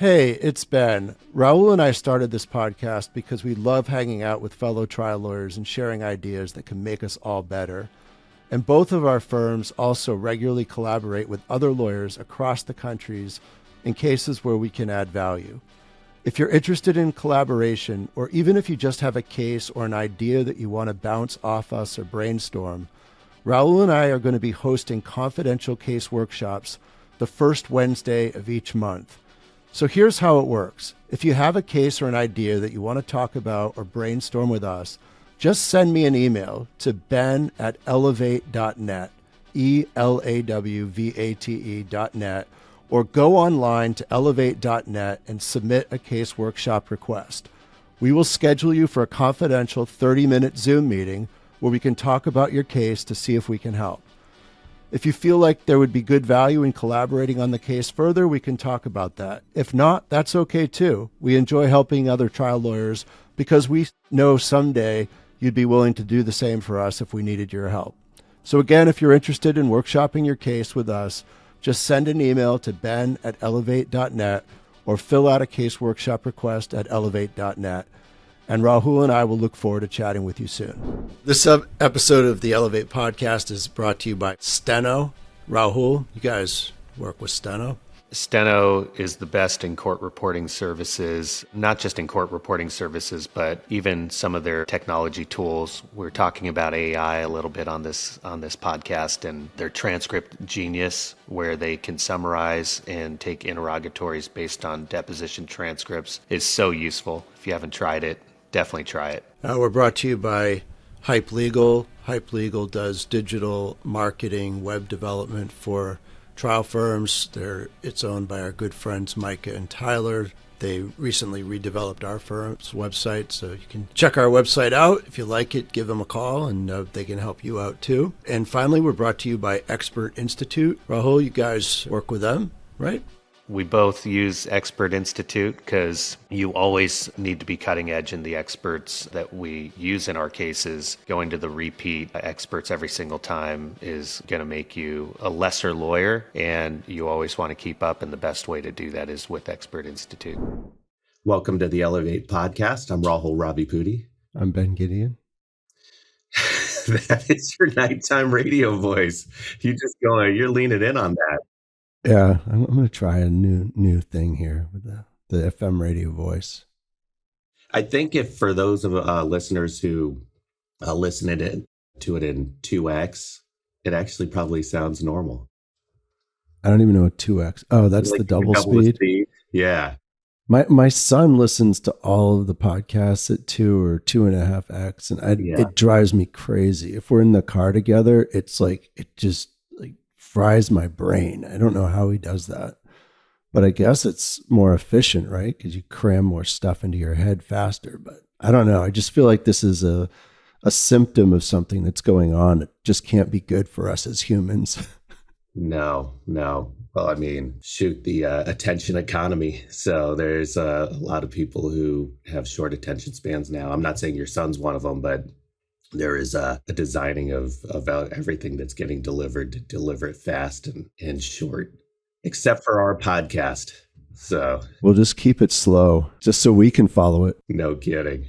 Hey, it's Ben. Rahul and I started this podcast because we love hanging out with fellow trial lawyers and sharing ideas that can make us all better. And both of our firms also regularly collaborate with other lawyers across the countries in cases where we can add value. If you're interested in collaboration, or even if you just have a case or an idea that you want to bounce off us or brainstorm, Rahul and I are going to be hosting confidential case workshops the first Wednesday of each month. So here's how it works. If you have a case or an idea that you want to talk about or brainstorm with us, just send me an email to ben@elevate.net, ELAWVATE.net, or go online to elevate.net and submit a case workshop request. We will schedule you for a confidential 30-minute Zoom meeting where we can talk about your case to see if we can help. If you feel like there would be good value in collaborating on the case further, we can talk about that. If not, that's okay too. We enjoy helping other trial lawyers because we know someday you'd be willing to do the same for us if we needed your help. So again, if you're interested in workshopping your case with us, just send an email to ben@elevate.net or fill out a case workshop request at elevate.net. And Rahul and I will look forward to chatting with you soon. This episode of the Elevate podcast is brought to you by Steno. Rahul, you guys work with Steno? Steno is the best in court reporting services, not just in court reporting services, but even some of their technology tools. We're talking about AI a little bit on this podcast, and their transcript genius, where they can summarize and take interrogatories based on deposition transcripts, is so useful. If you haven't tried it, definitely try it. We're brought to you by Hype Legal. Hype Legal does digital marketing, web development for trial firms. It's owned by our good friends Micah and Tyler. They recently redeveloped our firm's website, so you can check our website out. If you like it, give them a call, and they can help you out too. And finally, we're brought to you by Expert Institute. Rahul, you guys work with them, right? We both use Expert Institute because you always need to be cutting edge in the experts that we use in our cases. Going to the repeat experts every single time is going to make you a lesser lawyer, and you always want to keep up, and the best way to do that is with Expert Institute. Welcome to the Elevate podcast. I'm Rahul Ravipudi. I'm Ben Gideon. That is your nighttime radio voice. You're leaning in on that. Yeah, I'm going to try a new thing here with the FM radio voice. I think if for those of listeners who listen to it in 2x, it actually probably sounds normal. I don't even know what 2x. Oh, that's like the double speed. Yeah. My son listens to all of the podcasts at 2 or 2.5x, and it drives me crazy. If we're in the car together, it's like it just fries my brain. I don't know how he does that, but I guess it's more efficient, right? Because you cram more stuff into your head faster. But I don't know. I just feel like this is a symptom of something that's going on. It just can't be good for us as humans. No. Well, I mean, shoot, the attention economy. So there's a lot of people who have short attention spans now. I'm not saying your son's one of them, but there is a designing of everything that's getting delivered to deliver it fast and short, except for our podcast. So we'll just keep it slow just so we can follow it. No kidding.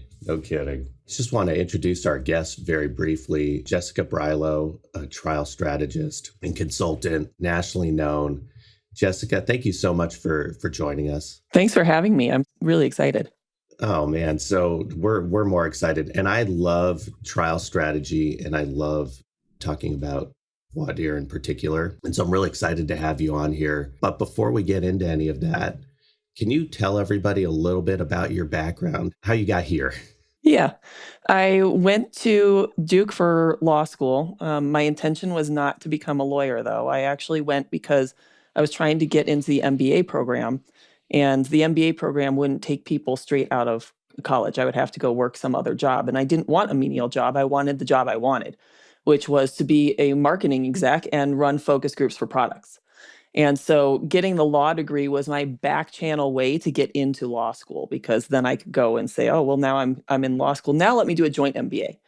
Just want to introduce our guest very briefly. Jessica Brylo, a trial strategist and consultant, nationally known. Jessica, thank you so much for joining us. Thanks for having me. I'm really excited. Oh man, so we're more excited, and I love trial strategy, and I love talking about voir dire in particular, and so I'm really excited to have you on here. But before we get into any of that, can you tell everybody a little bit about your background, how you got here? Yeah, I went to Duke for law school. My intention was not to become a lawyer, though. I actually went because I was trying to get into the MBA program. And the MBA program wouldn't take people straight out of college. I would have to go work some other job. And I didn't want a menial job. I wanted the job I wanted, which was to be a marketing exec and run focus groups for products. And so getting the law degree was my back channel way to get into law school, because then I could go and say, oh, well, now I'm in law school. Now let me do a joint MBA.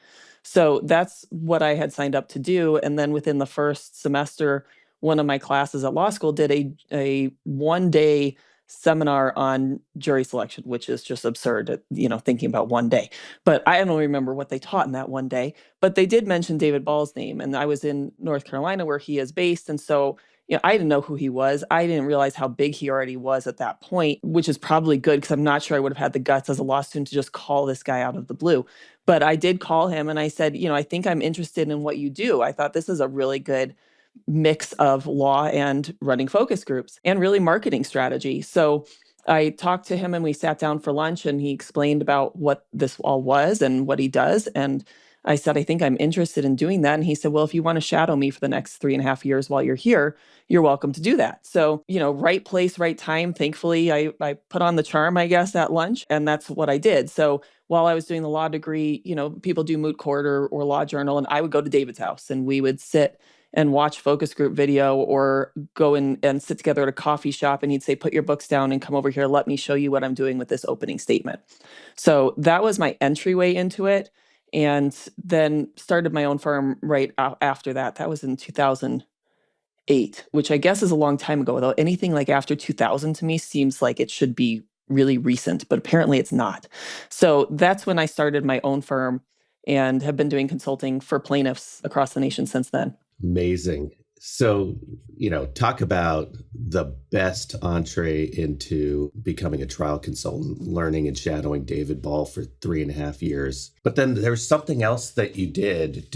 So that's what I had signed up to do. And then within the first semester, one of my classes at law school did a one-day seminar on jury selection, which is just absurd, thinking about one day. But I don't remember what they taught in that one day. But they did mention David Ball's name, and I was in North Carolina where he is based. And so, I didn't know who he was. I didn't realize how big he already was at that point, which is probably good because I'm not sure I would have had the guts as a law student to just call this guy out of the blue. But I did call him and I said, I think I'm interested in what you do. I thought this is a really good mix of law and running focus groups and really marketing strategy. So I talked to him and we sat down for lunch and he explained about what this all was and what he does. And I said, I think I'm interested in doing that. And he said, well, if you want to shadow me for the next 3.5 years while you're here, you're welcome to do that. So, right place, right time. Thankfully, I put on the charm, I guess, at lunch. And that's what I did. So while I was doing the law degree, people do moot court or law journal. And I would go to David's house and we would sit and watch focus group video or go in and sit together at a coffee shop and he'd say, put your books down and come over here. Let me show you what I'm doing with this opening statement. So that was my entryway into it. And then started my own firm right after that. That was in 2008, which I guess is a long time ago, though anything like after 2000 to me seems like it should be really recent, but apparently it's not. So that's when I started my own firm and have been doing consulting for plaintiffs across the nation since then. Amazing. So, talk about the best entree into becoming a trial consultant, learning and shadowing David Ball for 3.5 years. But then there's something else that you did.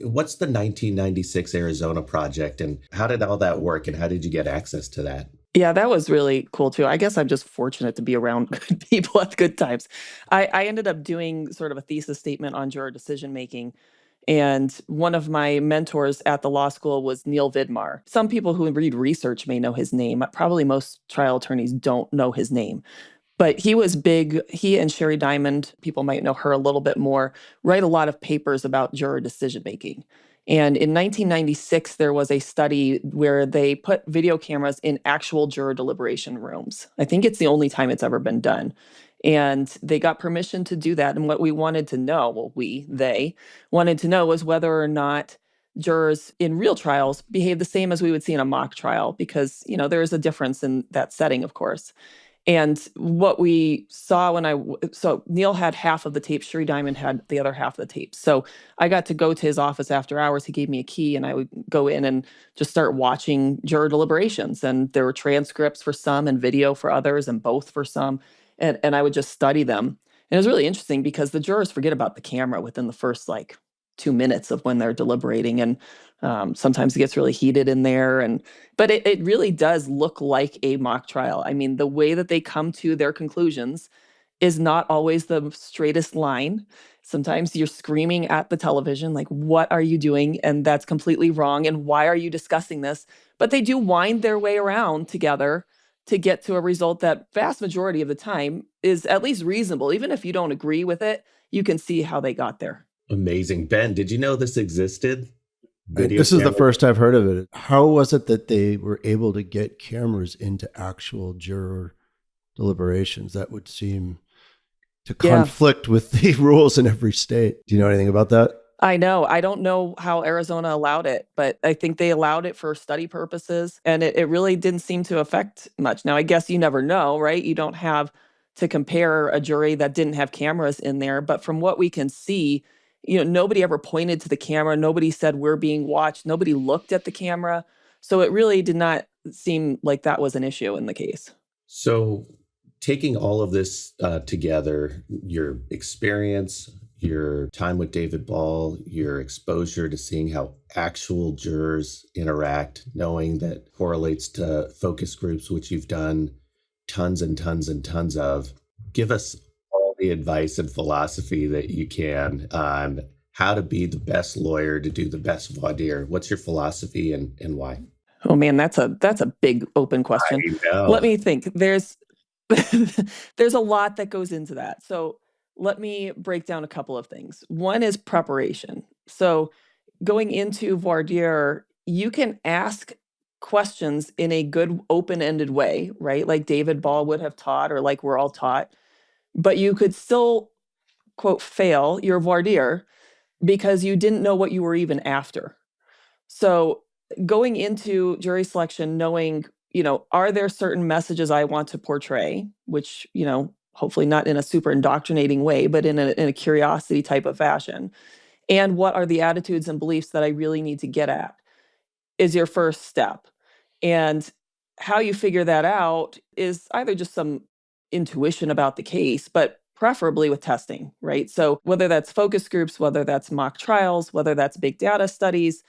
What's the 1996 Arizona project and how did all that work and how did you get access to that? Yeah, that was really cool too. I guess I'm just fortunate to be around good people at good times. I ended up doing sort of a thesis statement on juror decision making. And one of my mentors at the law school was Neil Vidmar. Some people who read research may know his name. Probably most trial attorneys don't know his name. But he was big. He and Sherry Diamond, people might know her a little bit more, write a lot of papers about juror decision making. And in 1996, there was a study where they put video cameras in actual juror deliberation rooms. I think it's the only time it's ever been done. And they got permission to do that. And what we wanted to know, they wanted to know was whether or not jurors in real trials behave the same as we would see in a mock trial, because, there is a difference in that setting, of course. And what we saw so Neil had half of the tapes, Sherry Diamond had the other half of the tapes. So I got to go to his office after hours. He gave me a key and I would go in and just start watching juror deliberations. And there were transcripts for some and video for others and both for some. And I would just study them. And it was really interesting because the jurors forget about the camera within the first 2 minutes of when they're deliberating. And sometimes it gets really heated in there. But it really does look like a mock trial. I mean, the way that they come to their conclusions is not always the straightest line. Sometimes you're screaming at the television, like, what are you doing? And that's completely wrong. And why are you discussing this? But they do wind their way around together to get to a result that vast majority of the time is at least reasonable. Even if you don't agree with it, you can see how they got there. Amazing. Ben, did you know this existed? This is the first I've heard of it. How was it that they were able to get cameras into actual juror deliberations? That would seem to conflict with the rules in every state. Do you know anything about that? I know. I don't know how Arizona allowed it, but I think they allowed it for study purposes, and it really didn't seem to affect much. Now, I guess you never know, right? You don't have to compare a jury that didn't have cameras in there, but from what we can see, nobody ever pointed to the camera. Nobody said we're being watched. Nobody looked at the camera. So it really did not seem like that was an issue in the case. So taking all of this together, your experience, your time with David Ball, your exposure to seeing how actual jurors interact, knowing that correlates to focus groups, which you've done tons and tons and tons of. Give us all the advice and philosophy that you can on how to be the best lawyer, to do the best voir dire. What's your philosophy and why? Oh man, that's a big open question. Let me think. There's a lot that goes into that. So let me break down a couple of things. One is preparation. So going into voir dire, you can ask questions in a good open-ended way, right? Like David Ball would have taught, or like we're all taught, but you could still, quote, fail your voir dire because you didn't know what you were even after. So going into jury selection, knowing, are there certain messages I want to portray, which, hopefully not in a super indoctrinating way, but in a curiosity type of fashion? And what are the attitudes and beliefs that I really need to get at is your first step. And how you figure that out is either just some intuition about the case, but preferably with testing, right? So whether that's focus groups, whether that's mock trials, whether that's big data studies,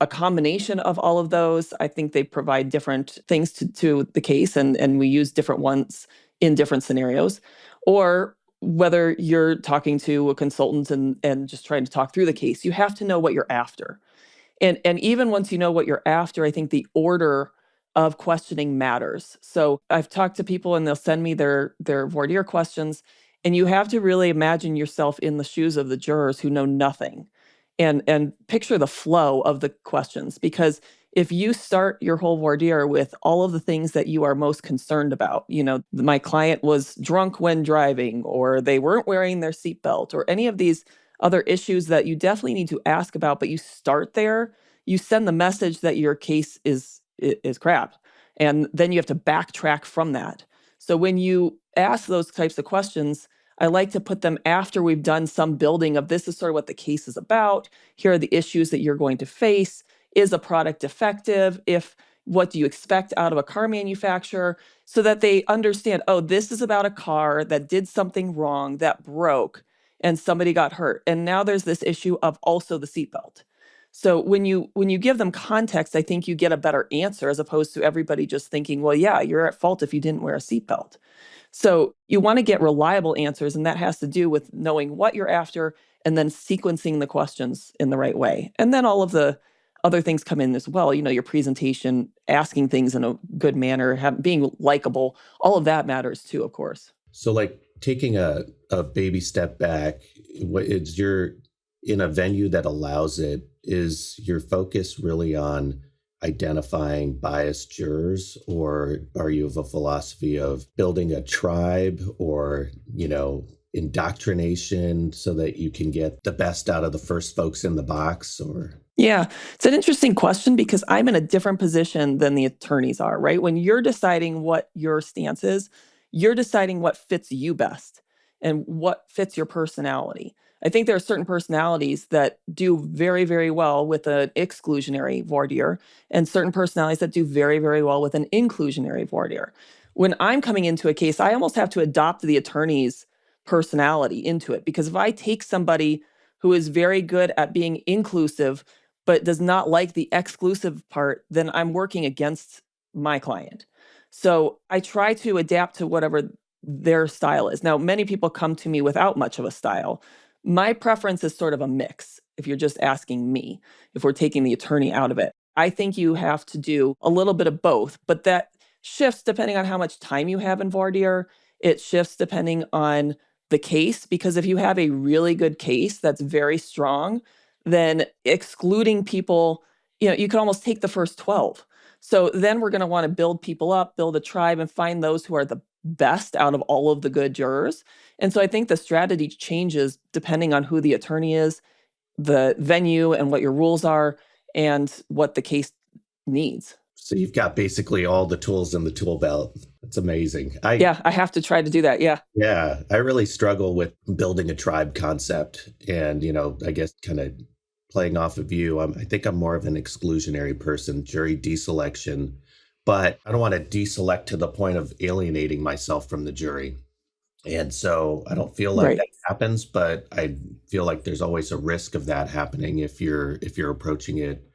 a combination of all of those, I think they provide different things to the case, and we use different ones in different scenarios. Or whether you're talking to a consultant and just trying to talk through the case, you have to know what you're after. And even once you know what you're after, I think the order of questioning matters. So I've talked to people and they'll send me their voir dire questions, and you have to really imagine yourself in the shoes of the jurors who know nothing, and picture the flow of the questions. Because if you start your whole voir dire with all of the things that you are most concerned about, my client was drunk when driving, or they weren't wearing their seatbelt, or any of these other issues that you definitely need to ask about, but you start there, you send the message that your case is crap. And then you have to backtrack from that. So when you ask those types of questions, I like to put them after we've done some building of, this is sort of what the case is about. Here are the issues that you're going to face. Is a product defective? What do you expect out of a car manufacturer? So that they understand, oh, this is about a car that did something wrong, that broke, and somebody got hurt. And now there's this issue of also the seatbelt. So when you give them context, I think you get a better answer, as opposed to everybody just thinking, well, yeah, you're at fault if you didn't wear a seatbelt. So you want to get reliable answers, and that has to do with knowing what you're after and then sequencing the questions in the right way. And then all of the other things come in as well. Your presentation, asking things in a good manner, being likable, all of that matters too, of course. So like taking a baby step back, what is your, in a venue that allows it, is your focus really on identifying biased jurors, or are you of a philosophy of building a tribe, or, indoctrination so that you can get the best out of the first folks in the box? Or Yeah, it's an interesting question, because I'm in a different position than the attorneys are, right? When you're deciding what your stance is, you're deciding what fits you best and what fits your personality. I think there are certain personalities that do very, very well with an exclusionary voir dire, and certain personalities that do very, very well with an inclusionary voir dire. When I'm coming into a case, I almost have to adopt the attorney's personality into it, because if I take somebody who is very good at being inclusive but does not like the exclusive part, then I'm working against my client. So I try to adapt to whatever their style is. Now, many people come to me without much of a style. My preference is sort of a mix, if you're just asking me, if we're taking the attorney out of it. I think you have to do a little bit of both, but that shifts depending on how much time you have in voir dire. It shifts depending on the case, because if you have a really good case that's very strong, then excluding people, you can almost take the first 12. So then we're going to want to build people up, build a tribe, and find those who are the best out of all of the good jurors. And so I think the strategy changes depending on who the attorney is, the venue, and what your rules are, and what the case needs. so you've got basically all the tools in the tool belt. That's amazing. I have to try to do that. Yeah, I really struggle with building a tribe concept. And, I guess kind of playing off of you, I think I'm more of an exclusionary person, jury deselection, but I don't want to deselect to the point of alienating myself from the jury. And so I don't feel like Right. that happens, but I feel like there's always a risk of that happening if you're approaching it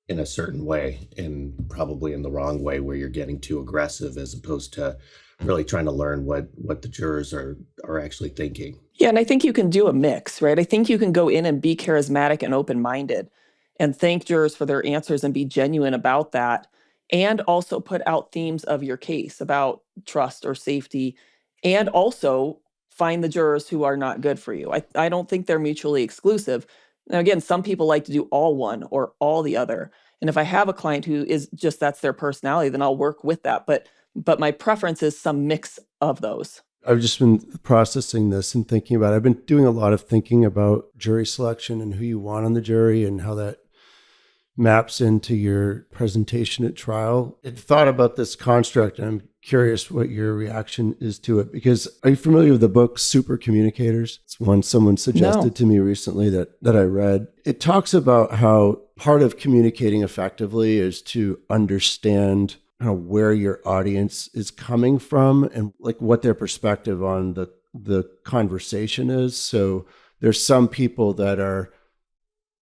in a certain way, and probably in the wrong way, where you're getting too aggressive as opposed to really trying to learn what the jurors are actually thinking. Yeah, and I think you can do a mix, right? I think you can go in and be charismatic and open-minded and thank jurors for their answers and be genuine about that, and also put out themes of your case about trust or safety, and also find the jurors who are not good for you. I don't think they're mutually exclusive. Now, again, some people like to do all one or all the other. And if I have a client who is just, that's their personality, then I'll work with that. But my preference is some mix of those. I've just been processing this and thinking about it. I've been doing a lot of thinking about jury selection and who you want on the jury and how that maps into your presentation at trial. I thought about this construct, and I'm curious what your reaction is to it, because are you familiar with the book Super Communicators? It's one someone suggested to me recently that I read. It talks about how part of communicating effectively is to understand where your audience is coming from and like what their perspective on the conversation is. So there's some people that are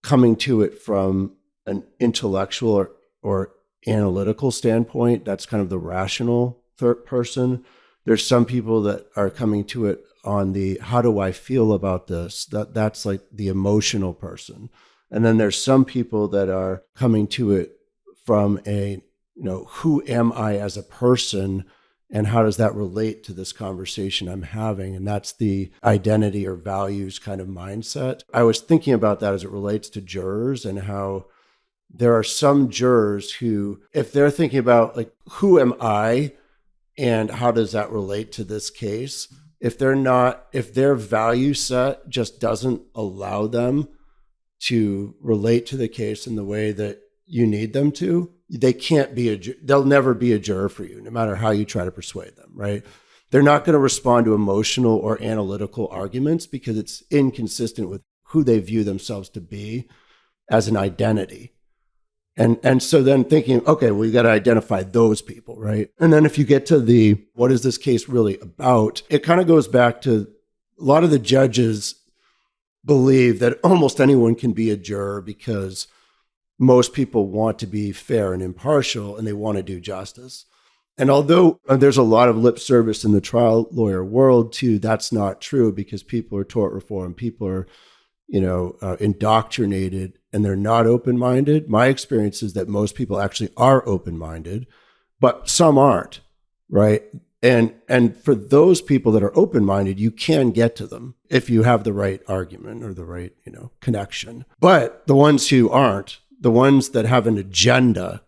coming to it from an intellectual or analytical standpoint. That's kind of the rational third person. There's some people that are coming to it on the how do I feel about this? That's like the emotional person. And then there's some people that are coming to it from a, who am I as a person and how does that relate to this conversation I'm having? And that's the identity or values kind of mindset. I was thinking about that as it relates to jurors and how there are some jurors who, if they're thinking about like, who am I and how does that relate to this case? If their value set just doesn't allow them to relate to the case in the way that you need them to, they can't be they'll never be a juror for you, no matter how you try to persuade them, right? They're not going to respond to emotional or analytical arguments because it's inconsistent with who they view themselves to be as an identity. And so then thinking, okay, well, you got to identify those people, right? And then if you get to what is this case really about, it kind of goes back to a lot of the judges believe that almost anyone can be a juror because most people want to be fair and impartial and they want to do justice. And although there's a lot of lip service in the trial lawyer world too, that's not true because people are tort reform, people are, indoctrinated and they're not open-minded. My experience is that most people actually are open-minded, but some aren't, right? And for those people that are open-minded, you can get to them if you have the right argument or the right, connection. But the ones who aren't, the ones that have an agenda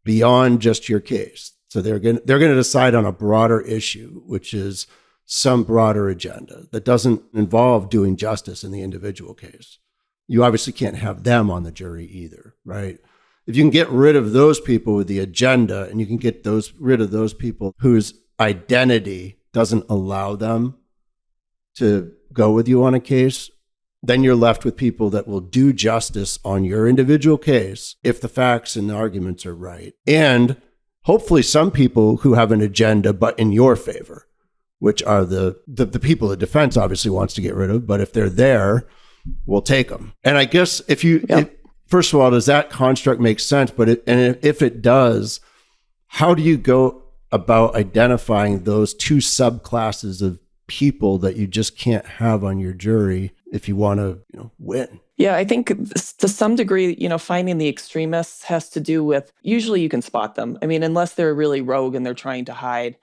beyond just your case, so they're going to decide on a broader issue, which is some broader agenda that doesn't involve doing justice in the individual case. You obviously can't have them on the jury either, right? If you can get rid of those people with the agenda and you can get rid of those people whose identity doesn't allow them to go with you on a case, then you're left with people that will do justice on your individual case if the facts and the arguments are right. And hopefully some people who have an agenda but in your favor, which are the people the defense obviously wants to get rid of, but if they're there, we'll take them. And I guess first of all, does that construct make sense? But if it does, how do you go about identifying those two subclasses of people that you just can't have on your jury if you want to, win? Yeah, I think to some degree, finding the extremists has to do with, usually you can spot them. I mean, unless they're really rogue and they're trying to hide,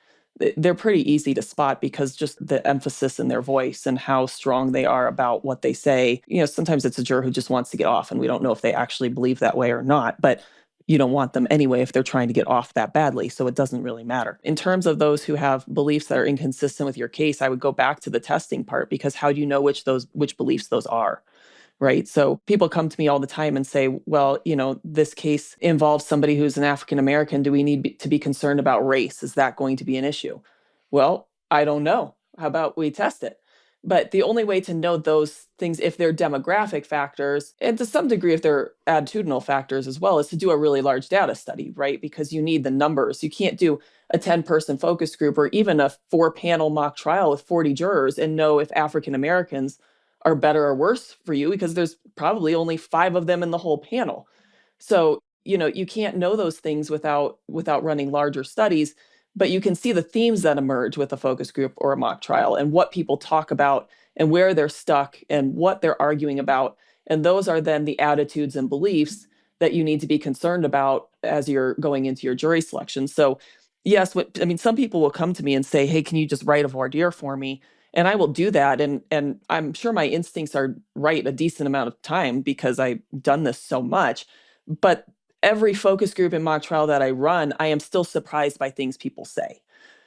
they're pretty easy to spot because just the emphasis in their voice and how strong they are about what they say. Sometimes it's a juror who just wants to get off and we don't know if they actually believe that way or not, but you don't want them anyway if they're trying to get off that badly, so it doesn't really matter. In terms of those who have beliefs that are inconsistent with your case, I would go back to the testing part because how do you know which beliefs those are? Right. So people come to me all the time and say, well, this case involves somebody who's an African American. Do we need to be concerned about race? Is that going to be an issue? Well, I don't know. How about we test it? But the only way to know those things, if they're demographic factors, and to some degree, if they're attitudinal factors as well, is to do a really large data study, right? Because you need the numbers. You can't do a 10-person focus group or even a 4-panel mock trial with 40 jurors and know if African Americans are better or worse for you because there's probably only 5 of them in the whole panel. So, you can't know those things without running larger studies, but you can see the themes that emerge with a focus group or a mock trial and what people talk about and where they're stuck and what they're arguing about. And those are then the attitudes and beliefs that you need to be concerned about as you're going into your jury selection. So yes, some people will come to me and say, hey, can you just write a voir dire for me? And I will do that. And I'm sure my instincts are right a decent amount of time because I've done this so much. But every focus group and mock trial that I run, I am still surprised by things people say.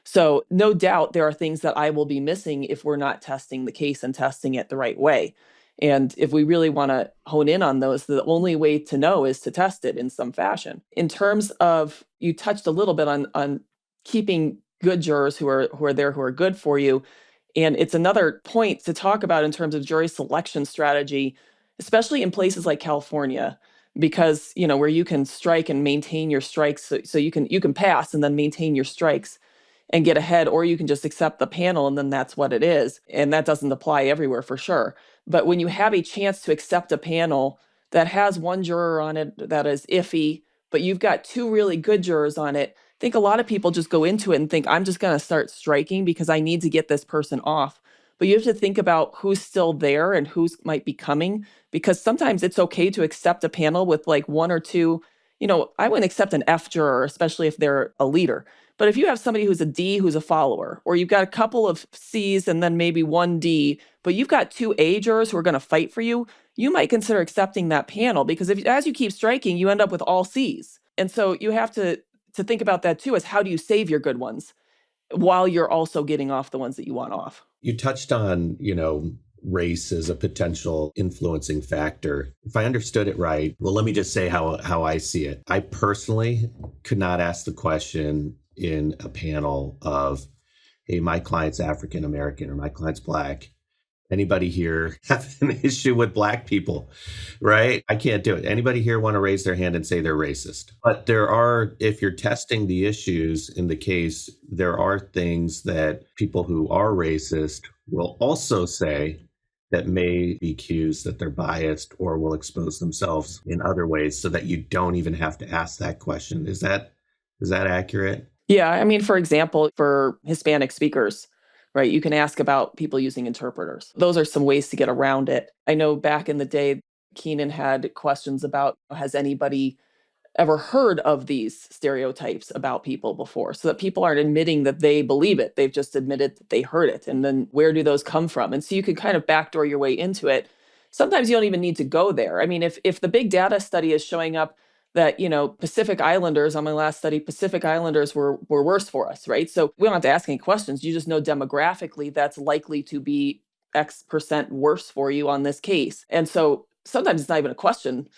So no doubt there are things that I will be missing if we're not testing the case and testing it the right way. And if we really want to hone in on those, the only way to know is to test it in some fashion. In terms of, you touched a little bit on keeping good jurors who are there, who are good for you. And it's another point to talk about in terms of jury selection strategy, especially in places like California, because where you can strike and maintain your strikes, so you can pass and then maintain your strikes and get ahead, or you can just accept the panel and then that's what it is. And that doesn't apply everywhere for sure. But when you have a chance to accept a panel that has one juror on it that is iffy, but you've got two really good jurors on it, I think a lot of people just go into it and think, I'm just going to start striking because I need to get this person off. But you have to think about who's still there and who's might be coming, because sometimes it's okay to accept a panel with like one or two. I wouldn't accept an F juror, especially if they're a leader. But if you have somebody who's a D who's a follower, or you've got a couple of C's and then maybe one D, but you've got two A jurors who are going to fight for you, you might consider accepting that panel, because if as you keep striking, you end up with all C's. And so you have to think about that too, as how do you save your good ones while you're also getting off the ones that you want off. You touched on, race as a potential influencing factor. If I understood it right, well, let me just say how I see it. I personally could not ask the question in a panel of, hey, my client's African American or my client's Black. Anybody here have an issue with Black people, right? I can't do it. Anybody here want to raise their hand and say they're racist? But if you're testing the issues in the case, there are things that people who are racist will also say that may be cues that they're biased or will expose themselves in other ways, so that you don't even have to ask that question. Is that accurate? Yeah, I mean, for example, for Hispanic speakers, right, you can ask about people using interpreters. Those are some ways to get around it. I know back in the day, Keenan had questions about, has anybody ever heard of these stereotypes about people before, so that people aren't admitting that they believe it. They've just admitted that they heard it. And then where do those come from? And so you can kind of backdoor your way into it. Sometimes you don't even need to go there. I mean, if the big data study is showing up that, Pacific Islanders, on my last study, Pacific Islanders were worse for us, right? So we don't have to ask any questions. You just know demographically that's likely to be X percent worse for you on this case. And so sometimes it's not even a question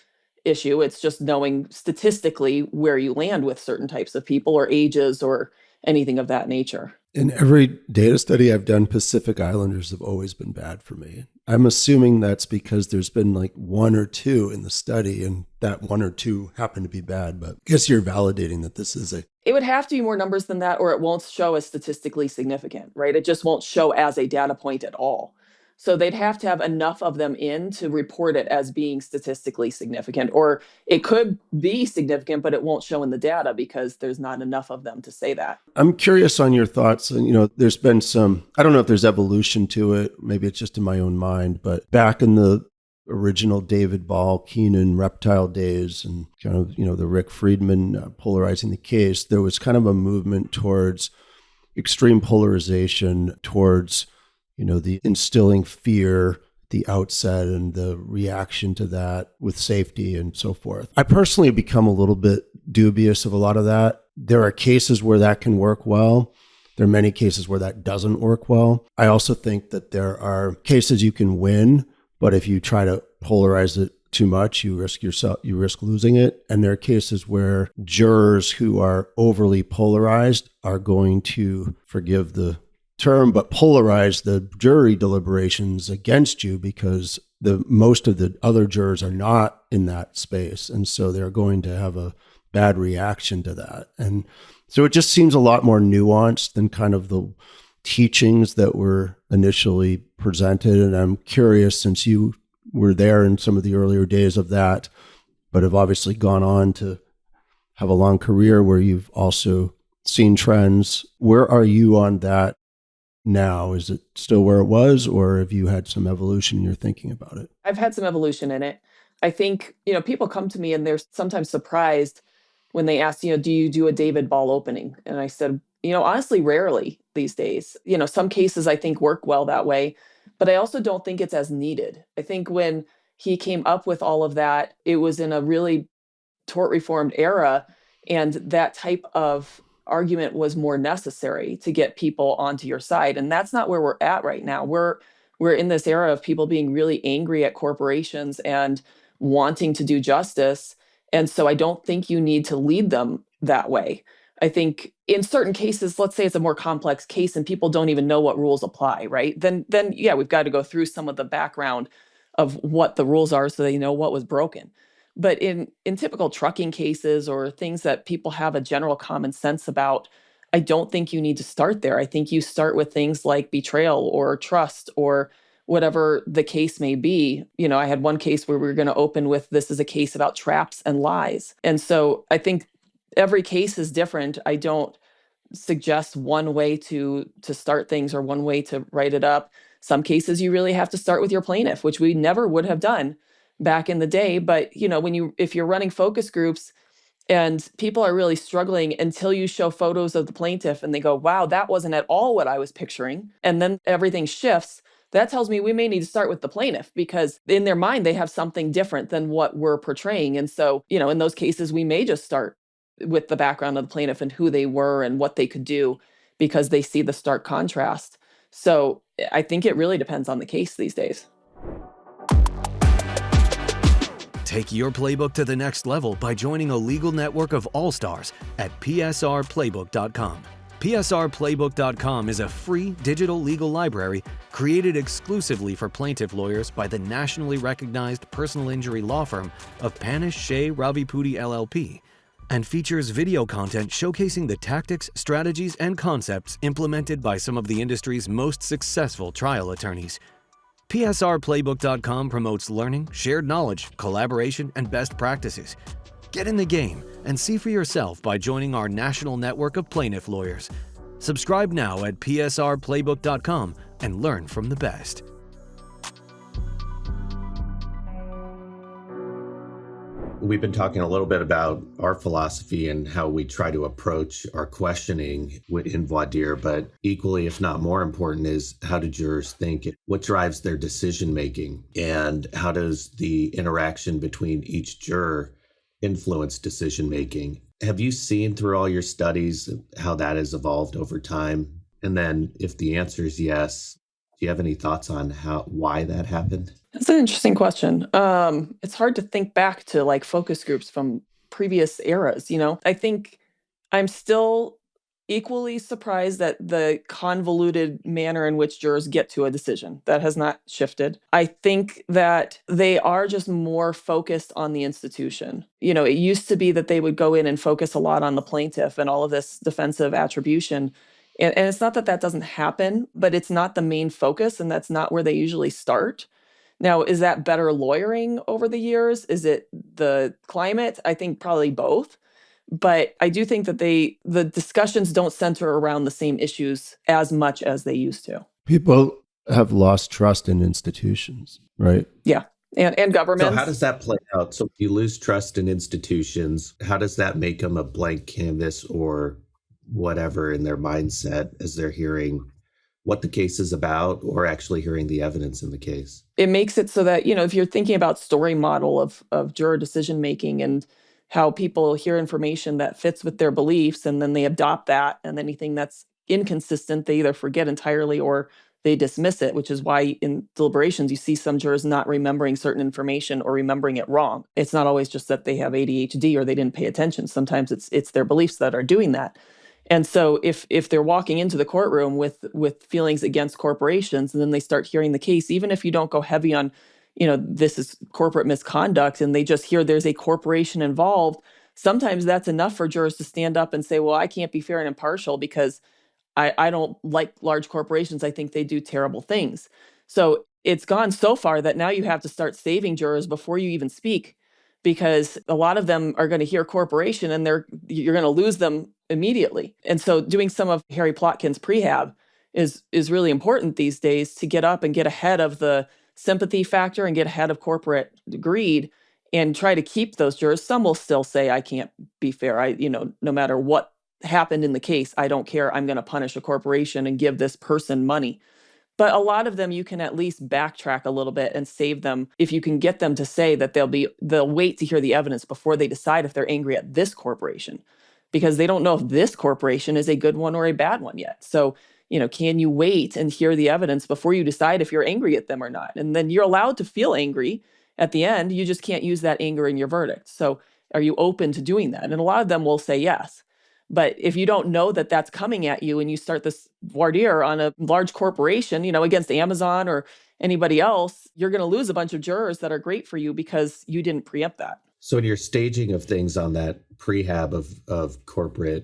issue. It's just knowing statistically where you land with certain types of people or ages or anything of that nature. In every data study I've done, Pacific Islanders have always been bad for me. I'm assuming that's because there's been like one or two in the study, and that one or two happen to be bad. But I guess you're validating that this is It would have to be more numbers than that, or it won't show as statistically significant, right? It just won't show as a data point at all. So they'd have to have enough of them in to report it as being statistically significant, or it could be significant, but it won't show in the data because there's not enough of them to say that. I'm curious on your thoughts. And, there's been I don't know if there's evolution to it. Maybe it's just in my own mind, but back in the original David Ball, Keenan reptile days and kind of, the Rick Friedman polarizing the case, there was kind of a movement towards extreme polarization, towards the instilling fear at the outset and the reaction to that with safety and so forth. I personally have become a little bit dubious of a lot of that. There are cases where that can work well. There are many cases where that doesn't work well. I also think that there are cases you can win, but if you try to polarize it too much, you risk losing it. And there are cases where jurors who are overly polarized are going to, forgive the term, but polarize the jury deliberations against you, because most of the other jurors are not in that space. And so they're going to have a bad reaction to that. And so it just seems a lot more nuanced than kind of the teachings that were initially presented. And I'm curious, since you were there in some of the earlier days of that, but have obviously gone on to have a long career where you've also seen trends, where are you on that now? Is it still where it was, or have you had some evolution in your thinking about it? I've had some evolution in it. I think, people come to me and they're sometimes surprised when they ask, do you do a David Ball opening? And I said, honestly, rarely these days. Some cases I think work well that way, but I also don't think it's as needed. I think when he came up with all of that, it was in a really tort reformed era, and that type of argument was more necessary to get people onto your side. And that's not where we're at right now. We're we're in this era of people being really angry at corporations and wanting to do justice. And so I don't think you need to lead them that way. I think in certain cases, let's say it's a more complex case and people don't even know what rules apply, right? Then yeah, we've got to go through some of the background of what the rules are so they know what was broken. But in typical trucking cases or things that people have a general common sense about, I don't think you need to start there. I think you start with things like betrayal or trust or whatever the case may be. I had one case where we were going to open with, this is a case about traps and lies. And so I think every case is different. I don't suggest one way to start things or one way to write it up. Some cases you really have to start with your plaintiff, which we never would have done back in the day. But if you're running focus groups and people are really struggling until you show photos of the plaintiff and they go, wow, that wasn't at all what I was picturing. And then everything shifts. That tells me we may need to start with the plaintiff because in their mind, they have something different than what we're portraying. And so, in those cases, we may just start with the background of the plaintiff and who they were and what they could do because they see the stark contrast. So I think it really depends on the case these days. Take your playbook to the next level by joining a legal network of all-stars at psrplaybook.com. psrplaybook.com is a free digital legal library created exclusively for plaintiff lawyers by the nationally recognized personal injury law firm of Panish Shea Ravipudi LLP and features video content showcasing the tactics, strategies, and concepts implemented by some of the industry's most successful trial attorneys. PSRplaybook.com promotes learning, shared knowledge, collaboration, and best practices. Get in the game and see for yourself by joining our national network of plaintiff lawyers. Subscribe now at PSRplaybook.com and learn from the best. We've been talking a little bit about our philosophy and how we try to approach our questioning in voir dire, but equally, if not more important, is how do jurors think? What drives their decision making? And how does the interaction between each juror influence decision making? Have you seen through all your studies how that has evolved over time? And then if the answer is yes, do you have any thoughts on why that happened? That's an interesting question. It's hard to think back to like focus groups from previous eras. I think I'm still equally surprised at the convoluted manner in which jurors get to a decision. That has not shifted. I think that they are just more focused on the institution. It used to be that they would go in and focus a lot on the plaintiff and all of this defensive attribution. And it's not that doesn't happen, but it's not the main focus, and that's not where they usually start. Now, is that better lawyering over the years? Is it the climate? I think probably both. But I do think that the discussions don't center around the same issues as much as they used to. People have lost trust in institutions, right? Yeah. And governments. So how does that play out? So if you lose trust in institutions, how does that make them a blank canvas or whatever in their mindset as they're hearing what the case is about or actually hearing the evidence in the case? It makes it so that, if you're thinking about story model of juror decision making and how people hear information that fits with their beliefs and then they adopt that, and anything that's inconsistent, they either forget entirely or they dismiss it, which is why in deliberations you see some jurors not remembering certain information or remembering it wrong. It's not always just that they have ADHD or they didn't pay attention. Sometimes it's their beliefs that are doing that. And so if they're walking into the courtroom with feelings against corporations, and then they start hearing the case, even if you don't go heavy on, this is corporate misconduct, and they just hear there's a corporation involved, sometimes that's enough for jurors to stand up and say, well, I can't be fair and impartial because I don't like large corporations. I think they do terrible things. So it's gone so far that now you have to start saving jurors before you even speak, because a lot of them are going to hear corporation and you're going to lose them immediately. And so doing some of Harry Plotkin's prehab is really important these days to get up and get ahead of the sympathy factor and get ahead of corporate greed and try to keep those jurors. Some will still say, I can't be fair. No matter what happened in the case, I don't care. I'm going to punish a corporation and give this person money. But a lot of them, you can at least backtrack a little bit and save them if you can get them to say that they'll wait to hear the evidence before they decide if they're angry at this corporation, because they don't know if this corporation is a good one or a bad one yet. So, can you wait and hear the evidence before you decide if you're angry at them or not? And then you're allowed to feel angry at the end. You just can't use that anger in your verdict. So are you open to doing that? And a lot of them will say yes. But if you don't know that that's coming at you and you start this voir dire on a large corporation, against Amazon or anybody else, you're going to lose a bunch of jurors that are great for you because you didn't preempt that. So in your staging of things on that prehab of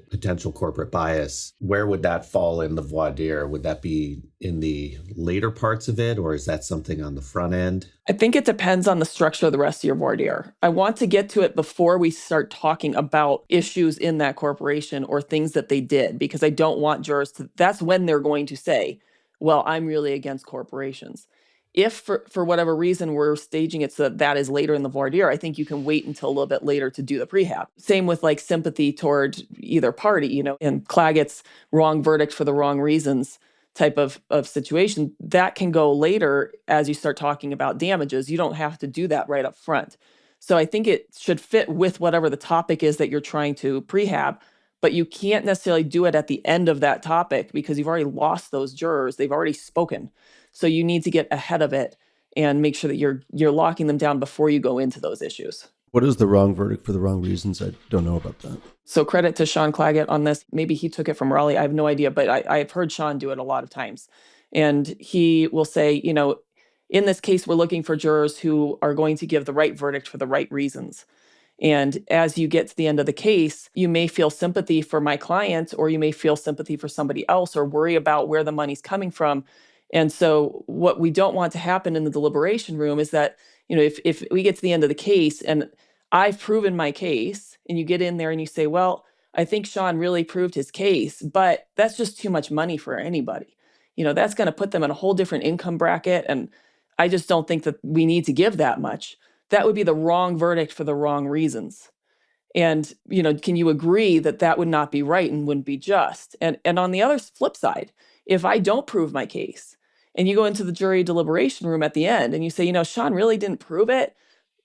potential corporate bias, where would that fall in the voir dire? Would that be in the later parts of it, or is that something on the front end? I think it depends on the structure of the rest of your voir dire. I want to get to it before we start talking about issues in that corporation or things that they did, because I don't want jurors that's when they're going to say, well, I'm really against corporations. If for whatever reason we're staging it so that is later in the voir dire, I think you can wait until a little bit later to do the prehab. Same with like sympathy toward either party, in Claggett's wrong verdict for the wrong reasons type of situation, that can go later as you start talking about damages. You don't have to do that right up front. So I think it should fit with whatever the topic is that you're trying to prehab, but you can't necessarily do it at the end of that topic because you've already lost those jurors. They've already spoken. So you need to get ahead of it and make sure that you're locking them down before you go into those issues. What is the wrong verdict for the wrong reasons? I don't know about that. So credit to Sean Claggett on this. Maybe he took it from Raleigh. I have no idea, but I've heard Sean do it a lot of times. And he will say, in this case, we're looking for jurors who are going to give the right verdict for the right reasons. And as you get to the end of the case, you may feel sympathy for my client, or you may feel sympathy for somebody else, or worry about where the money's coming from. And so what we don't want to happen in the deliberation room is that, if we get to the end of the case and I've proven my case, and you get in there and you say, well, I think Sean really proved his case, but that's just too much money for anybody. That's going to put them in a whole different income bracket. And I just don't think that we need to give that much. That would be the wrong verdict for the wrong reasons. And, can you agree that that would not be right and wouldn't be just? And on the other flip side, if I don't prove my case and you go into the jury deliberation room at the end and you say, Sean really didn't prove it,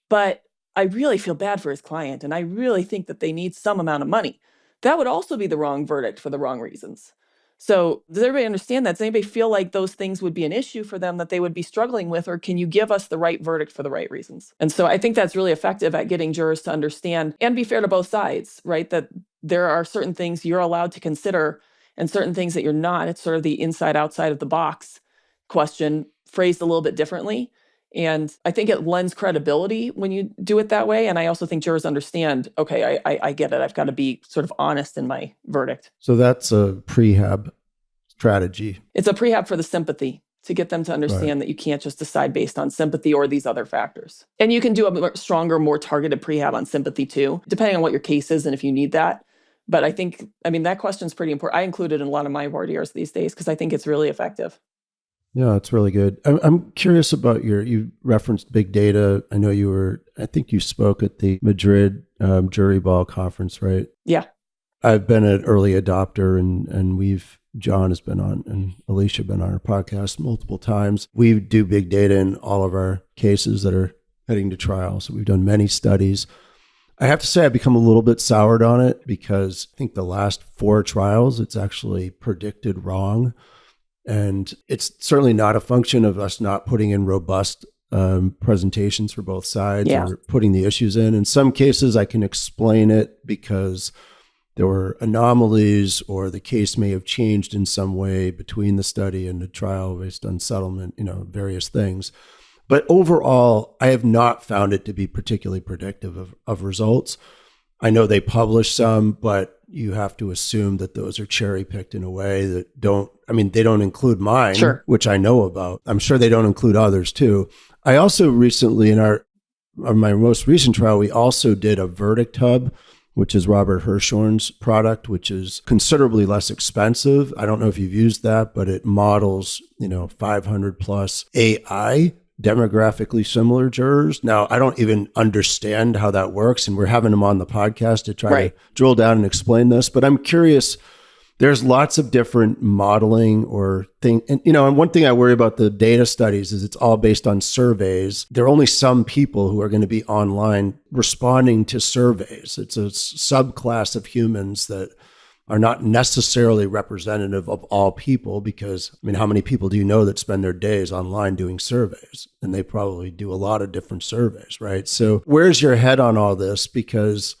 but I really feel bad for his client and I really think that they need some amount of money, that would also be the wrong verdict for the wrong reasons. So does everybody understand that? Does anybody feel like those things would be an issue for them that they would be struggling with, or can you give us the right verdict for the right reasons? And so I think that's really effective at getting jurors to understand and be fair to both sides, right? That there are certain things you're allowed to consider and certain things that you're not. It's sort of the inside outside of the box question phrased a little bit differently. And I think it lends credibility when you do it that way. And I also think jurors understand, okay, I get it. I've got to be sort of honest in my verdict. So that's a prehab strategy. It's a prehab for the sympathy, to get them to understand that you can't just decide based on sympathy or these other factors. And you can do a stronger, more targeted prehab on sympathy too, depending on what your case is and if you need that. But I think, that question's pretty important. I include it in a lot of my voir dires these days because I think it's really effective. Yeah, it's really good. I'm curious about you referenced big data. I know I think you spoke at the Madrid jury ball conference, right? Yeah. I've been an early adopter and John has been on and Alicia have been on our podcast multiple times. We do big data in all of our cases that are heading to trial. So we've done many studies. I have to say I've become a little bit soured on it because I think the last 4 trials, it's actually predicted wrong. And it's certainly not a function of us not putting in robust presentations for both sides or putting the issues in. In some cases, I can explain it because there were anomalies or the case may have changed in some way between the study and the trial based on settlement, various things. But overall, I have not found it to be particularly predictive of results. I know they publish some, but you have to assume that those are cherry picked in a way that they don't include mine, which I know about. I'm sure they don't include others too. I also recently, on my most recent trial, we also did a verdict hub, which is Robert Hirschhorn's product, which is considerably less expensive. I don't know if you've used that, but it models, 500 plus AI demographically similar jurors. Now, I don't even understand how that works, and we're having them on the podcast to try to drill down and explain this. But I'm curious, there's lots of different modeling or thing. And, and one thing I worry about the data studies is it's all based on surveys. There are only some people who are going to be online responding to surveys. It's a subclass of humans that are not necessarily representative of all people because, I mean, how many people do you know that spend their days online doing surveys? And they probably do a lot of different surveys, right? So where's your head on all this? Because,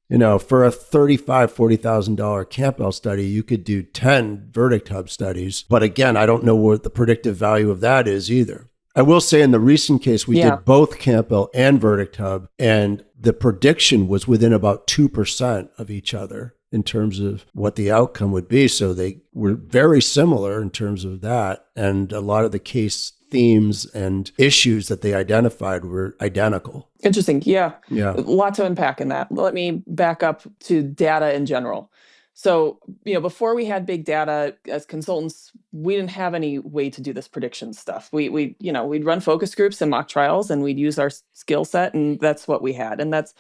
you know, for a $35,000, $40,000 Campbell study, you could do 10 verdict hub studies. But again, I don't know what the predictive value of that is either. I will say in the recent case, we did both Campbell and verdict hub, and the prediction was within about 2% of each other in terms of what the outcome would be. So they were very similar in terms of that. And a lot of the case themes and issues that they identified were identical. Interesting. Yeah. Yeah. A lot to unpack in that. Let me back up to data in general. So, before we had big data as consultants, we didn't have any way to do this prediction stuff. We'd run focus groups and mock trials, and we'd use our skill set, and that's what we had. And that's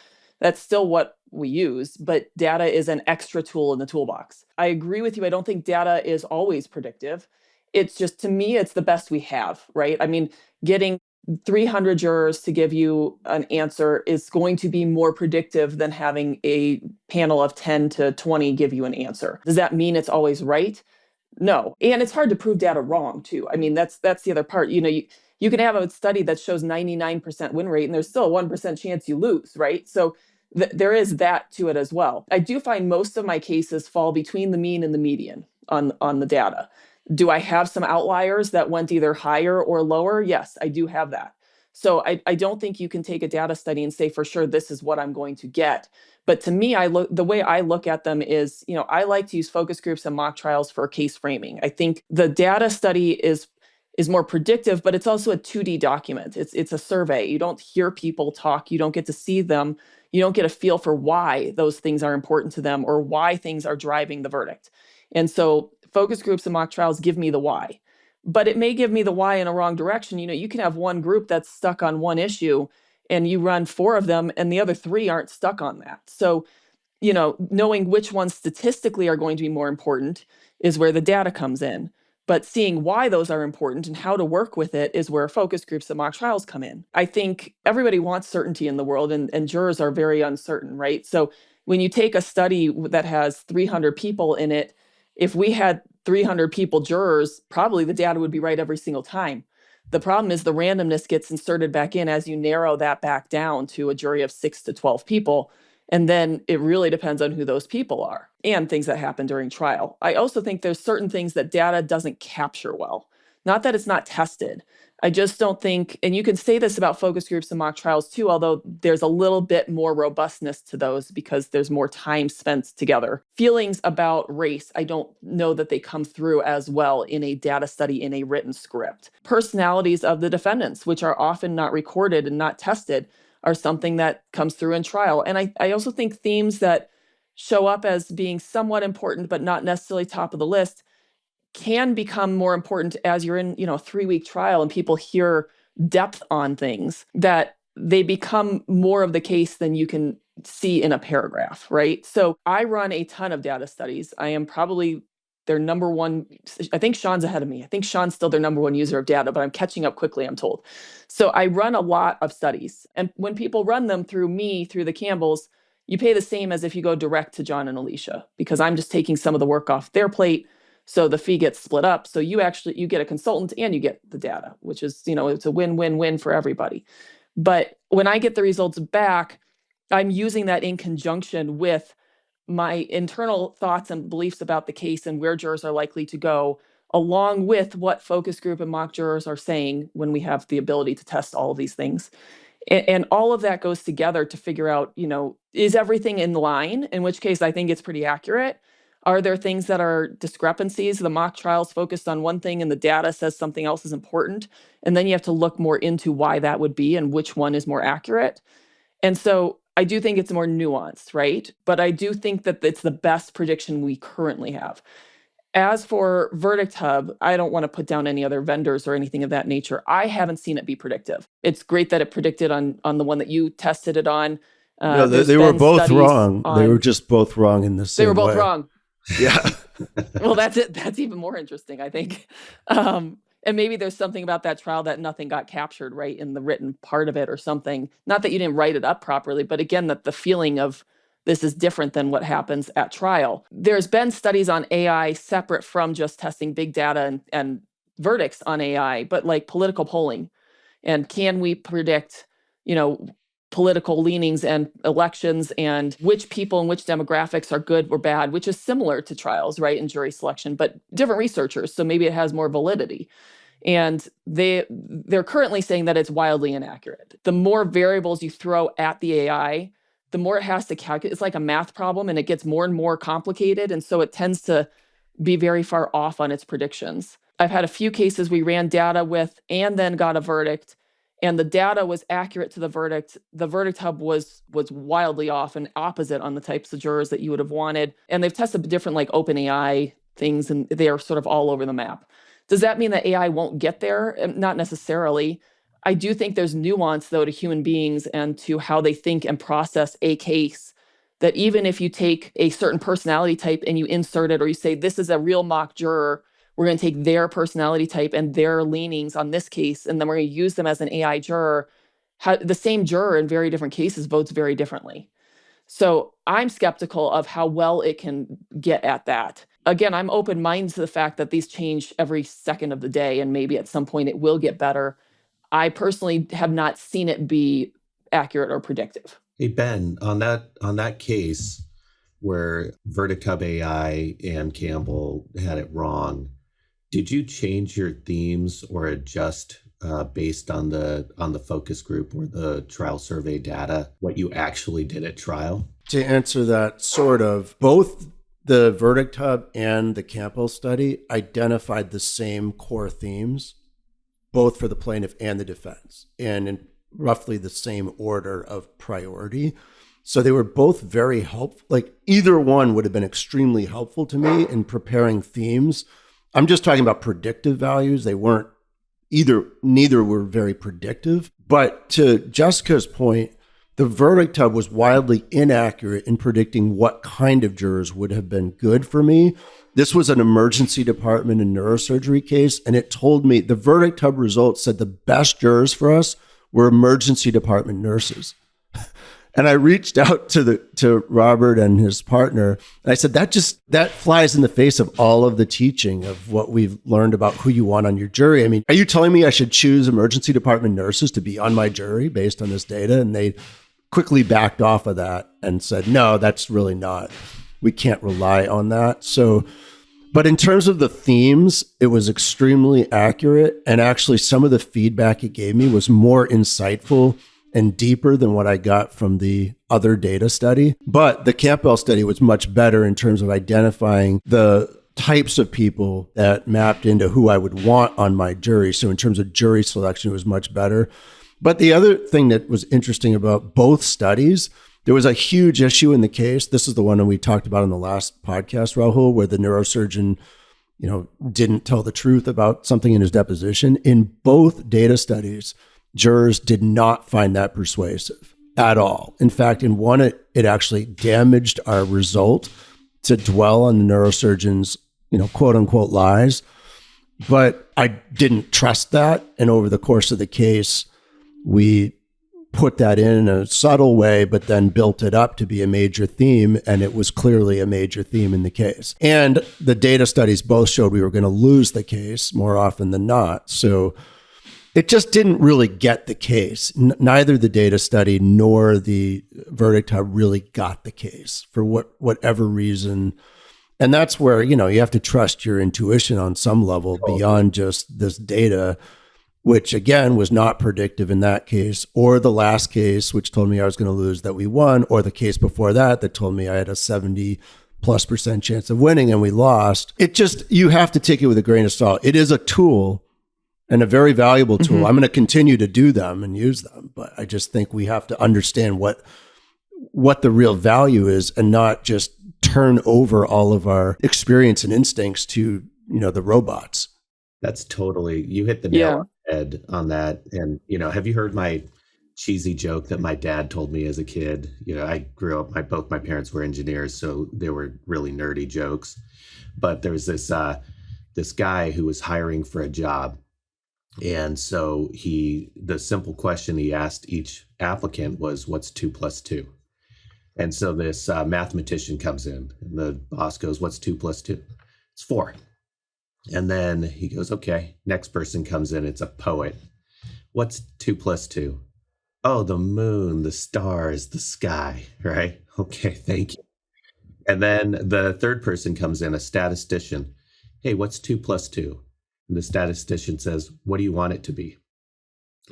still what we use, but data is an extra tool in the toolbox. I agree with you. I don't think data is always predictive. It's just, to me, it's the best we have, right? I mean, getting 300 jurors to give you an answer is going to be more predictive than having a panel of 10 to 20 give you an answer. Does that mean it's always right? No. And it's hard to prove data wrong too. I mean, that's the other part. You can have a study that shows 99% win rate and there's still a 1% chance you lose, right? So there is that to it as well. I do find most of my cases fall between the mean and the median on the data. Do I have some outliers that went either higher or lower? Yes, I do have that. So I don't think you can take a data study and say for sure this is what I'm going to get. But to me, the way I look at them is, I like to use focus groups and mock trials for case framing. I think the data study is more predictive, but it's also a 2D document. It's a survey. You don't hear people talk. You don't get to see them. You don't get a feel for why those things are important to them or why things are driving the verdict. And so focus groups and mock trials give me the why, but it may give me the why in a wrong direction. You can have one group that's stuck on one issue and you run 4 of them and the other 3 aren't stuck on that. So, knowing which ones statistically are going to be more important is where the data comes in. But seeing why those are important and how to work with it is where focus groups and mock trials come in. I think everybody wants certainty in the world, and jurors are very uncertain, right? So when you take a study that has 300 people in it, if we had 300 people jurors, probably the data would be right every single time. The problem is the randomness gets inserted back in as you narrow that back down to a jury of 6 to 12 people. And then it really depends on who those people are and things that happen during trial. I also think there's certain things that data doesn't capture well. Not that it's not tested. I just don't think, and you can say this about focus groups and mock trials too, although there's a little bit more robustness to those because there's more time spent together. Feelings about race, I don't know that they come through as well in a data study in a written script. Personalities of the defendants, which are often not recorded and not tested, are something that comes through in trial. And I also think themes that show up as being somewhat important, but not necessarily top of the list, can become more important as you're in, a 3-week trial and people hear depth on things, that they become more of the case than you can see in a paragraph, right? So I run a ton of data studies. I am probably their number one. I think Sean's ahead of me. I think Sean's still their number one user of data, but I'm catching up quickly, I'm told. So I run a lot of studies. And when people run them through me, through the Campbells, you pay the same as if you go direct to John and Alicia, because I'm just taking some of the work off their plate. So the fee gets split up. So you get a consultant and you get the data, which is, it's a win-win-win for everybody. But when I get the results back, I'm using that in conjunction with my internal thoughts and beliefs about the case and where jurors are likely to go, along with what focus group and mock jurors are saying when we have the ability to test all of these things. And all of that goes together to figure out, is everything in line? In which case, I think it's pretty accurate. Are there things that are discrepancies? The mock trials focused on one thing and the data says something else is important. And then you have to look more into why that would be and which one is more accurate. And so I do think it's more nuanced, right? But I do think that it's the best prediction we currently have. As for Verdict Hub, I don't want to put down any other vendors or anything of that nature. I haven't seen it be predictive. It's great that it predicted on the one that you tested it on. No, they were both wrong. They were just both wrong in the same way. They were both wrong. Yeah. Well, that's it. That's even more interesting, I think. And maybe there's something about that trial that nothing got captured, right, in the written part of it or something. Not that you didn't write it up properly, but again, that the feeling of this is different than what happens at trial. There's been studies on AI separate from just testing big data and verdicts on AI, but like political polling. And can we predict, political leanings and elections and which people and which demographics are good or bad, which is similar to trials, right, in jury selection, but different researchers. So maybe it has more validity. And they're currently saying that it's wildly inaccurate. The more variables you throw at the AI, the more it has to calculate. It's like a math problem, and it gets more and more complicated. And so it tends to be very far off on its predictions. I've had a few cases we ran data with and then got a verdict, and the data was accurate to the verdict. The verdict hub was wildly off and opposite on the types of jurors that you would have wanted. And they've tested different like OpenAI things, and they are sort of all over the map. Does that mean that AI won't get there? Not necessarily. I do think there's nuance, though, to human beings and to how they think and process a case, that even if you take a certain personality type and you insert it, or you say, this is a real mock juror, we're going to take their personality type and their leanings on this case, and then we're going to use them as an AI juror. The same juror in very different cases votes very differently. So I'm skeptical of how well it can get at that. Again, I'm open-minded to the fact that these change every second of the day, and maybe at some point it will get better. I personally have not seen it be accurate or predictive. Hey, Ben, on that case where Verdict Hub AI and Campbell had it wrong, did you change your themes or adjust based on the focus group or the trial survey data, what you actually did at trial? To answer that, sort of, both the Verdict Hub and the Campbell study identified the same core themes, both for the plaintiff and the defense, and in roughly the same order of priority. So they were both very helpful. Like either one would have been extremely helpful to me in preparing themes. I'm just talking about predictive values. They weren't neither were very predictive. But to Jessica's point, the Verdict Hub was wildly inaccurate in predicting what kind of jurors would have been good for me. This was an emergency department and neurosurgery case, and it told me the Verdict Hub results said the best jurors for us were emergency department nurses. And I reached out to Robert and his partner, and I said, that flies in the face of all of the teaching of what we've learned about who you want on your jury. I mean, are you telling me I should choose emergency department nurses to be on my jury based on this data? And they quickly backed off of that and said, no, that's really not. We can't rely on that. So, but in terms of the themes, it was extremely accurate. And actually some of the feedback it gave me was more insightful and deeper than what I got from the other data study. But the Campbell study was much better in terms of identifying the types of people that mapped into who I would want on my jury. So in terms of jury selection, it was much better. But the other thing that was interesting about both studies, there was a huge issue in the case. This is the one that we talked about in the last podcast, Rahul, where the neurosurgeon, didn't tell the truth about something in his deposition. In both data studies, jurors did not find that persuasive at all. In fact, in one, it actually damaged our result to dwell on the neurosurgeon's, quote unquote lies. But I didn't trust that. And over the course of the case, we put that in a subtle way, but then built it up to be a major theme. And it was clearly a major theme in the case. And the data studies both showed we were going to lose the case more often than not. So it just didn't really get the case. Neither the data study nor the Verdict Hub really got the case for whatever reason. And that's where, you have to trust your intuition on some level beyond just this data, which again was not predictive in that case, or the last case, which told me I was going to lose that we won, or the case before that told me I had a 70+% chance of winning and we lost. You have to take it with a grain of salt. It is a tool and a very valuable tool. Mm-hmm. I'm going to continue to do them and use them, but I just think we have to understand what the real value is and not just turn over all of our experience and instincts to, the robots. That's totally, you hit the nail on the head on that. And, have you heard my cheesy joke that my dad told me as a kid? I grew up, both my parents were engineers, so they were really nerdy jokes. But there was this guy who was hiring for a job. And so the simple question he asked each applicant was, what's 2 + 2? And so this mathematician comes in, and the boss goes, "What's 2 plus 2?" "It's 4." And then he goes, "Okay." Next person comes in, it's a poet. "What's 2 plus 2?" "Oh, the moon, the stars, the sky," right? "Okay, thank you." And then the third person comes in, a statistician. "Hey, what's 2 plus 2?" And the statistician says, "What do you want it to be?"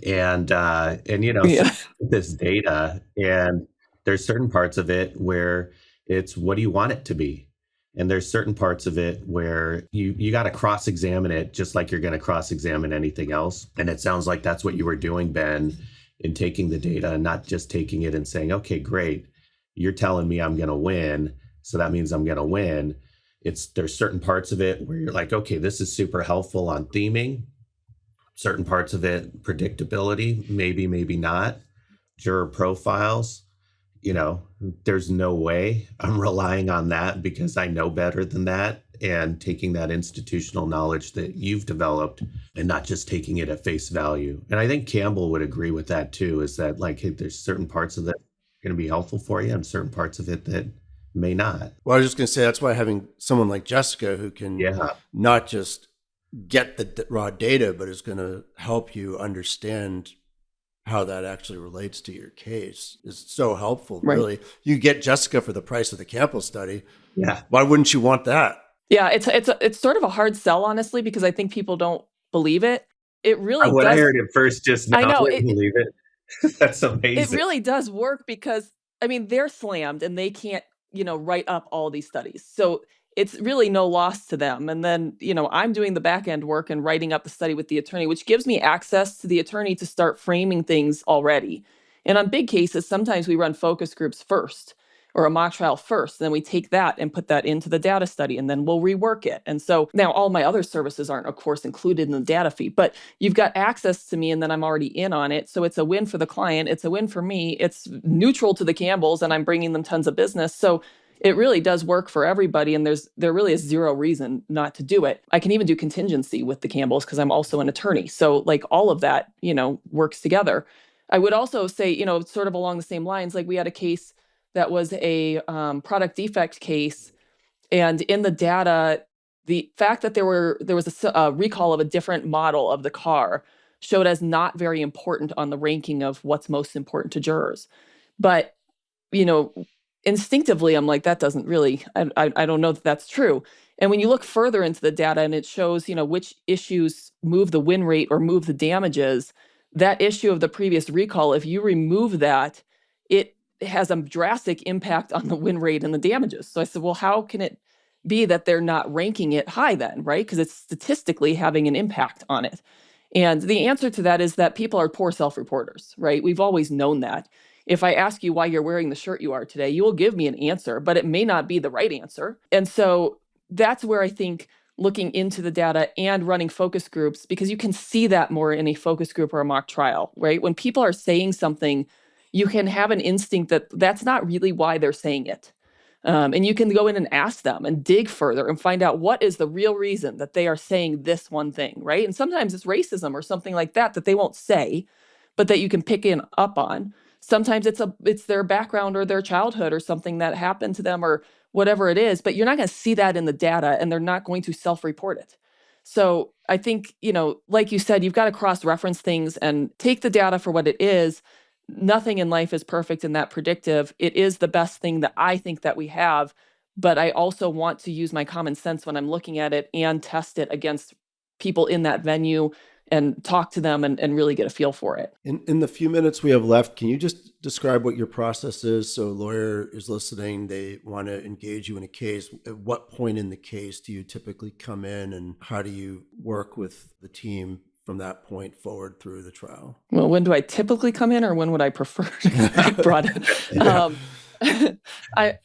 And so Yeah. this data, and there's certain parts of it where it's what do you want it to be, and there's certain parts of it where you got to cross-examine it just like you're going to cross-examine anything else. And it sounds like that's what you were doing, Ben, in taking the data and not just taking it and saying, "Okay, great, you're telling me I'm going to win, so that means I'm going to win." There's certain parts of it where you're like, "Okay, this is super helpful on theming." Certain parts of it, predictability, maybe not. Juror profiles, there's no way I'm relying on that because I know better than that, and taking that institutional knowledge that you've developed and not just taking it at face value. And I think Campbell would agree with that too, is that like, hey, there's certain parts of that going to be helpful for you and certain parts of it that may not. Well, I was just going to say that's why having someone like Jessica who can Yeah. not just get the raw data, but is going to help you understand how that actually relates to your case is so helpful. Right. Really, you get Jessica for the price of the Campbell study. Yeah. Why wouldn't you want that? Yeah, it's sort of a hard sell, honestly, because I think people don't believe it. It really When I does. heard it first just now, I know I didn't believe it. That's it amazing. really does work because, I mean, they're slammed and they can't, write up all these studies. So it's really no loss to them. And then, I'm doing the back end work and writing up the study with the attorney, which gives me access to the attorney to start framing things already. And on big cases, sometimes we run focus groups first or a mock trial first. And then we take that and put that into the data study and then we'll rework it. And so now all my other services aren't, of course, included in the data fee, but you've got access to me and then I'm already in on it. So it's a win for the client. It's a win for me. It's neutral to the Campbells and I'm bringing them tons of business. So it really does work for everybody. And there really is zero reason not to do it. I can even do contingency with the Campbells because I'm also an attorney. So like all of that, works together. I would also say, sort of along the same lines, like we had a case that was a product defect case. And in the data, the fact that there was a recall of a different model of the car showed as not very important on the ranking of what's most important to jurors. But, you know, instinctively, I'm like, that doesn't really, I don't know that that's true. And when you look further into the data and it shows, which issues move the win rate or move the damages, that issue of the previous recall, if you remove that, it has a drastic impact on the win rate and the damages. So I said, well, how can it be that they're not ranking it high then, right? Because it's statistically having an impact on it. And the answer to that is that people are poor self-reporters, right? We've always known that. If I ask you why you're wearing the shirt you are today, you will give me an answer, but it may not be the right answer. And so that's where I think looking into the data and running focus groups, because you can see that more in a focus group or a mock trial, right? When people are saying something, you can have an instinct that that's not really why they're saying it. And you can go in and ask them and dig further and find out what is the real reason that they are saying this one thing, right? And sometimes it's racism or something like that that they won't say, but that you can pick up on. Sometimes it's their background or their childhood or something that happened to them or whatever it is, but you're not going to see that in the data and they're not going to self-report it. So I think, like you said, you've got to cross-reference things and take the data for what it is. Nothing in life is perfect in that predictive. It is the best thing that I think that we have, but I also want to use my common sense when I'm looking at it and test it against people in that venue and talk to them and really get a feel for it. In the few minutes we have left, can you just describe what your process is? So a lawyer is listening, they want to engage you in a case. At what point in the case do you typically come in and how do you work with the team from that point forward through the trial? Well, when do I typically come in or when would I prefer to be brought in?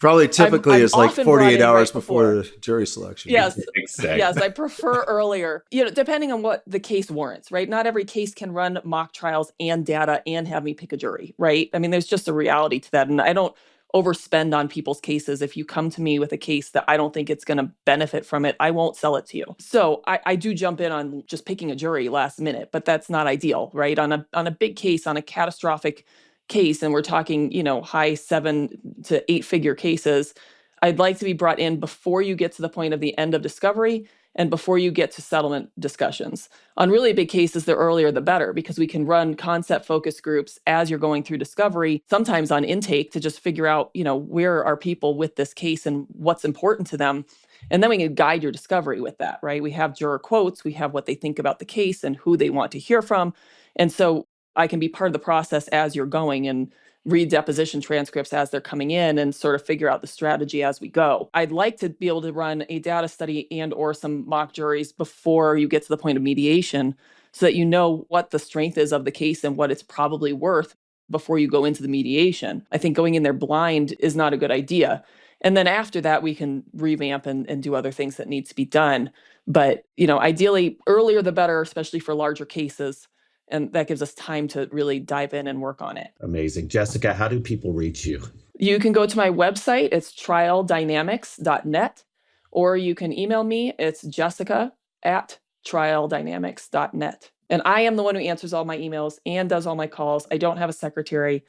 Probably typically I'm is like often 48 brought in hours right before the jury selection. Yes. Exactly. Yes, I prefer earlier, depending on what the case warrants, right? Not every case can run mock trials and data and have me pick a jury, right? I mean, there's just a reality to that. And I don't overspend on people's cases. If you come to me with a case that I don't think it's going to benefit from it, I won't sell it to you. So I do jump in on just picking a jury last minute, but that's not ideal, right? On a big case, on a catastrophic, case, and we're talking, high 7 to 8 figure cases, I'd like to be brought in before you get to the point of the end of discovery and before you get to settlement discussions. On really big cases, the earlier the better, because we can run concept focus groups as you're going through discovery, sometimes on intake, to just figure out, where are people with this case and what's important to them. And then we can guide your discovery with that, right? We have juror quotes, we have what they think about the case and who they want to hear from. And so I can be part of the process as you're going and read deposition transcripts as they're coming in and sort of figure out the strategy as we go. I'd like to be able to run a data study and or some mock juries before you get to the point of mediation, so that you know what the strength is of the case and what it's probably worth before you go into the mediation. I think going in there blind is not a good idea. And then after that, we can revamp and do other things that need to be done. But, ideally earlier the better, especially for larger cases. And that gives us time to really dive in and work on it. Amazing. Jessica, how do people reach you? You can go to my website. It's trialdynamics.net, or you can email me. It's jessica@trialdynamics.net. And I am the one who answers all my emails and does all my calls. I don't have a secretary.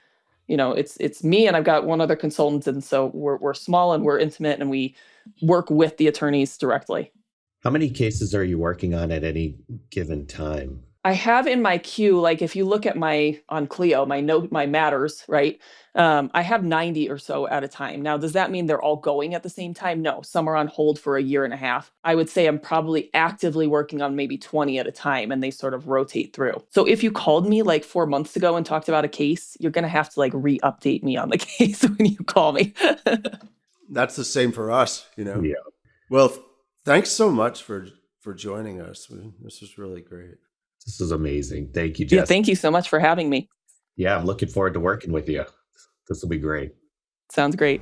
It's me, and I've got one other consultant. And so we're small and we're intimate, and we work with the attorneys directly. How many cases are you working on at any given time? I have in my queue, like if you look at on Clio, my matters, right? I have 90 or so at a time. Now, does that mean they're all going at the same time? No, some are on hold for a year and a half. I would say I'm probably actively working on maybe 20 at a time, and they sort of rotate through. So if you called me like 4 months ago and talked about a case, you're going to have to like re-update me on the case when you call me. That's the same for us, Yeah. Well, thanks so much for joining us. This was really great. This is amazing. Thank you, Jess. Yeah, thank you so much for having me. Yeah, I'm looking forward to working with you. This will be great. Sounds great.